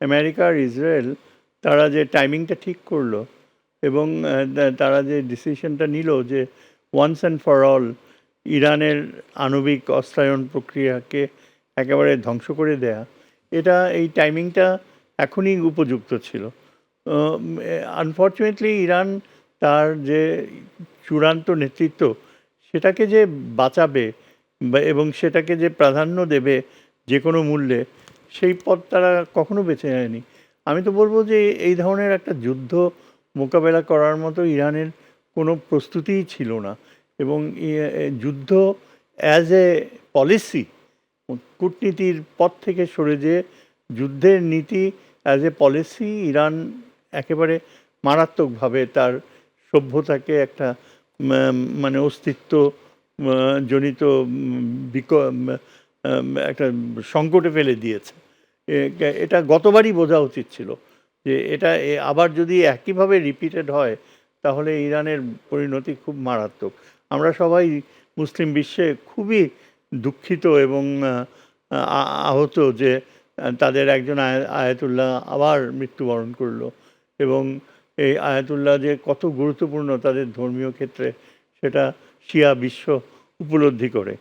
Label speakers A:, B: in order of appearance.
A: America আর Israel তারা যে টাইমিংটা ঠিক করলো এবং তারা যে ডিসিশনটা নিল যে ওয়ান্স অ্যান্ড ফর অল ইরানের আণবিক অস্ত্রায়ন প্রক্রিয়াকে একেবারে ধ্বংস করে দেয়া, এই টাইমিংটা এখনই উপযুক্ত ছিল। আনফর্চুনেটলি ইরান তার যে চূড়ান্ত নেতৃত্ব সেটাকে যে বাঁচাবে এবং সেটাকে যে প্রাধান্য দেবে যে কোনো মূল্যে, সেই পথ তারা কখনো বেছে নেয়নি। আমি তো বলবো যে এই ধরনের একটা যুদ্ধ মোকাবেলা করার মতো ইরানের কোনো প্রস্তুতিই ছিল না। এবং যুদ্ধ অ্যাজ এ পলিসি, কূটনীতির পথ থেকে সরে যেয়ে যুদ্ধের নীতি অ্যাজ এ পলিসি ইরান একেবারে মারাত্মকভাবে তার সভ্যতাকে একটা মানে অস্তিত্ব জনিত একটা সংকটে ফেলে দিয়েছে। এটা গতবারই বোঝা উচিত ছিল যে এটা আবার যদি একইভাবে রিপিটেড হয় তাহলে ইরানের পরিণতি খুব মারাত্মক। আমরা সবাই মুসলিম বিশ্বে খুবই দুঃখিত এবং আহত যে তাদের একজন আয়াতুল্লাহ আবার মৃত্যুবরণ করলো এবং এই আয়াতুল্লাহ যে কত গুরুত্বপূর্ণ তাদের ধর্মীয় ক্ষেত্রে সেটা শিয়া বিশ্ব উপলব্ধি করে।